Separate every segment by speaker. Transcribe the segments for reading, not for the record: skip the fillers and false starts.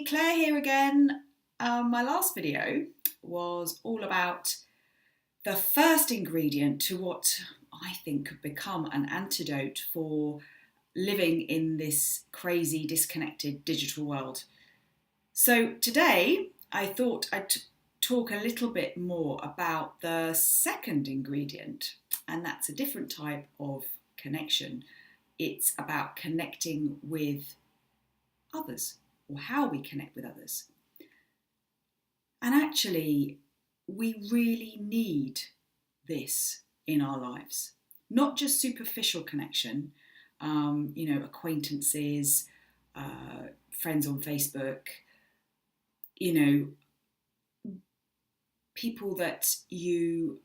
Speaker 1: Claire here again. My last video was all about the first ingredient to what I think could become an antidote for living in this crazy, disconnected digital world. So today I thought I'd talk a little bit more about the second ingredient, and that's a different type of connection. It's about connecting with others, or how we connect with others. And actually, we really need this in our lives. Not just superficial connection, acquaintances, friends on Facebook, people that you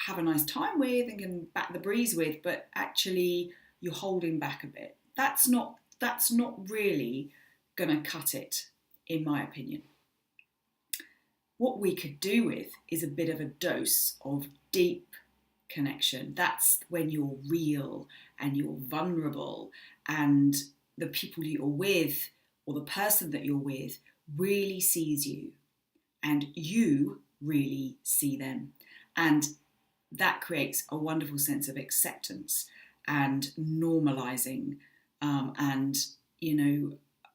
Speaker 1: have a nice time with and can back the breeze with, but actually you're holding back a bit. That's not really going to cut it, in my opinion. What we could do with is a bit of a dose of deep connection. That's when you're real and you're vulnerable, and the people you're with or the person that you're with really sees you and you really see them. And that creates a wonderful sense of acceptance and normalizing, and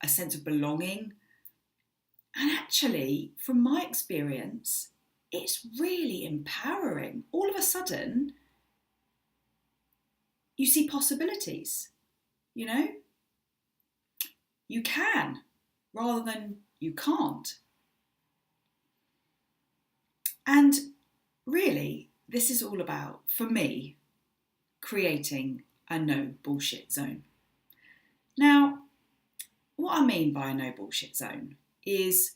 Speaker 1: a sense of belonging. And actually, from my experience, it's really empowering. All of a sudden, you see possibilities. You can rather than you can't. And really, this is all about, for me, creating a no bullshit zone. Now, what I mean by a no bullshit zone is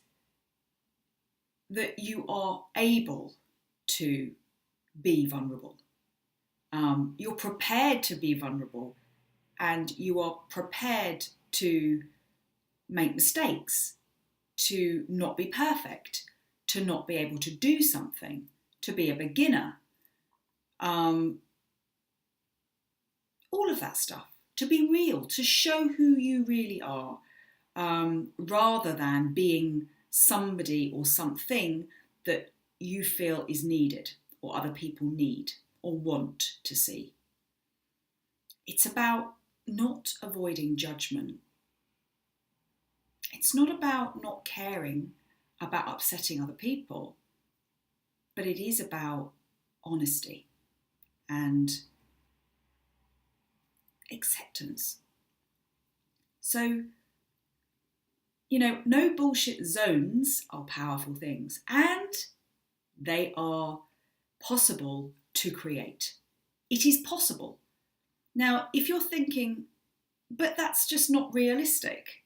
Speaker 1: that you are able to be vulnerable. You're prepared to be vulnerable, and you are prepared to make mistakes, to not be perfect, to not be able to do something, to be a beginner. All of that stuff, to be real, to show who you really are, rather than being somebody or something that you feel is needed or other people need or want to see. It's about not avoiding judgment. It's not about not caring about upsetting other people, but it is about honesty and acceptance. So, no bullshit zones are powerful things, and they are possible to create. It is possible. Now, if you're thinking, but that's just not realistic,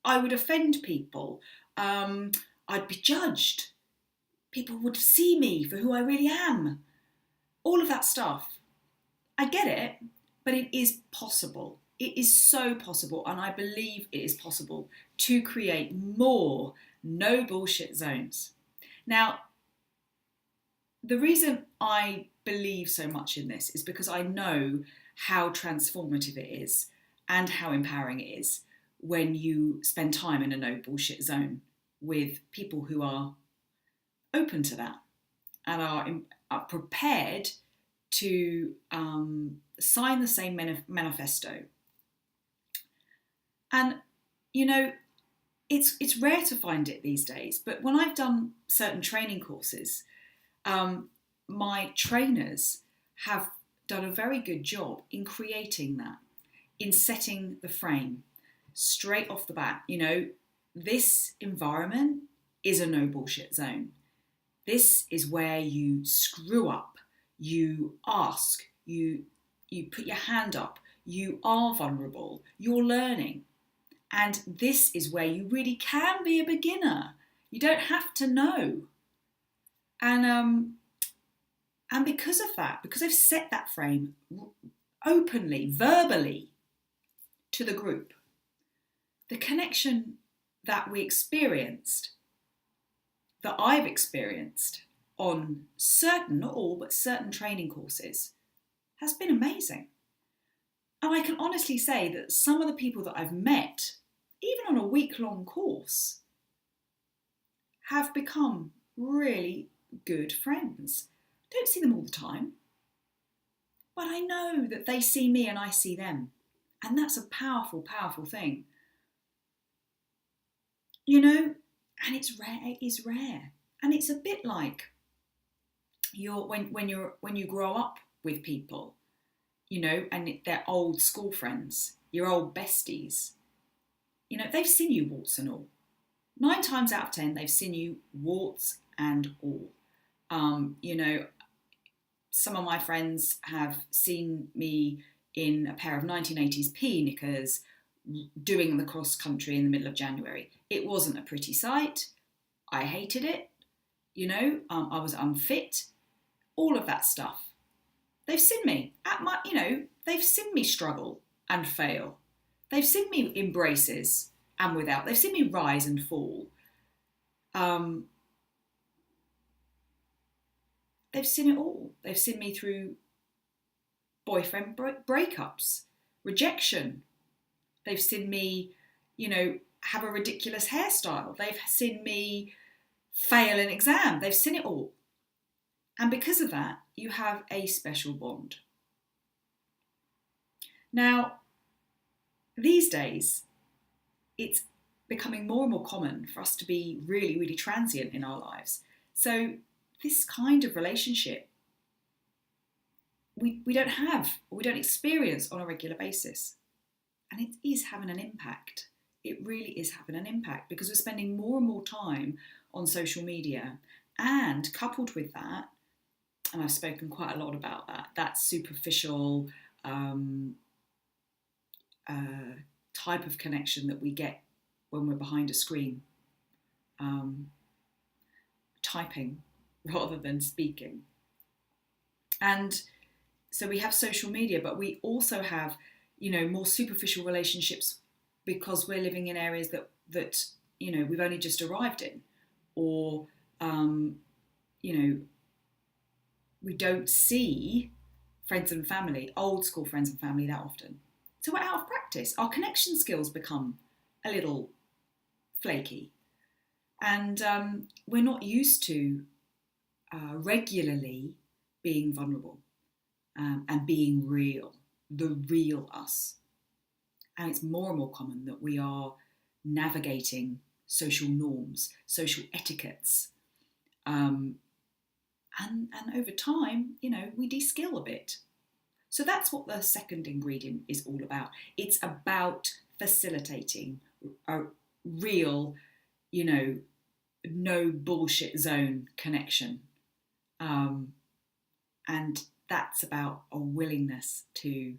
Speaker 1: I would offend people. I'd be judged. People would see me for who I really am. All of that stuff. I get it, but it is possible. It is so possible, and I believe it is possible to create more no bullshit zones. Now, the reason I believe so much in this is because I know how transformative it is and how empowering it is when you spend time in a no bullshit zone with people who are open to that and are prepared to sign the same manifesto. And, it's rare to find it these days, but when I've done certain training courses, my trainers have done a very good job in creating that, in setting the frame straight off the bat. This environment is a no bullshit zone. This is where you screw up, you ask, you put your hand up, you are vulnerable, you're learning. And this is where you really can be a beginner. You don't have to know. And because of that, because I've set that frame openly, verbally to the group, the connection that we experienced, that I've experienced on certain, not all, but certain training courses has been amazing. And I can honestly say that some of the people that I've met, even on a week-long course, have become really good friends. Don't see them all the time, but I know that they see me and I see them. And that's a powerful, powerful thing. You know, and it's rare, it is rare. And it's a bit like when you grow up with people, you know, and they're old school friends, your old besties. You know, they've seen you warts and all. 9 times out of 10, they've seen you warts and all. You know, some of my friends have seen me in a pair of 1980s PE knickers doing the cross country in the middle of January. It wasn't a pretty sight. I hated it. You know, I was unfit. All of that stuff. They've seen me at my, you know, they've seen me struggle and fail. They've seen me in braces and without. They've seen me rise and fall. They've seen it all. They've seen me through boyfriend breakups, rejection. They've seen me, you know, have a ridiculous hairstyle. They've seen me fail an exam. They've seen it all. And because of that, you have a special bond. Now, these days, it's becoming more and more common for us to be really, really transient in our lives. So this kind of relationship, we don't experience on a regular basis. And it is having an impact. It really is having an impact because we're spending more and more time on social media. And coupled with that, and I've spoken quite a lot about that superficial type of connection that we get when we're behind a screen, typing rather than speaking. And so we have social media, but we also have, you know, more superficial relationships because we're living in areas that you know, we've only just arrived in, or you know, we don't see friends and family, old school friends and family that often. So we're out of practice. Our connection skills become a little flaky. And we're not used to regularly being vulnerable and being real, the real us. And it's more and more common that we are navigating social norms, social etiquettes. And over time, you know, we de-skill a bit. So that's what the second ingredient is all about. It's about facilitating a real, you know, no bullshit zone connection. And that's about a willingness to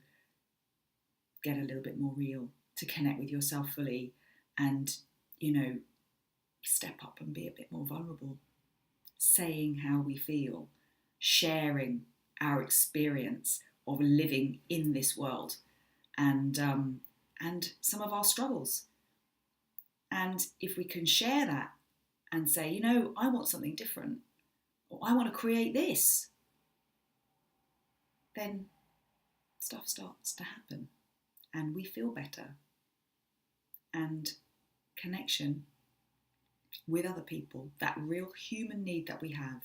Speaker 1: get a little bit more real, to connect with yourself fully and, you know, step up and be a bit more vulnerable. Saying how we feel, sharing our experience of living in this world, and some of our struggles. And if we can share that and say, you know, I want something different, or I want to create this, then stuff starts to happen, and we feel better. And connection with other people, that real human need that we have,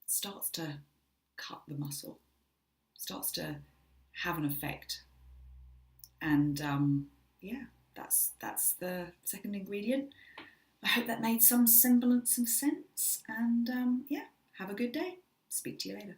Speaker 1: starts to cut the muscle, starts to have an effect. And yeah, that's the second ingredient. I hope that made some semblance of sense. And yeah, have a good day. Speak to you later.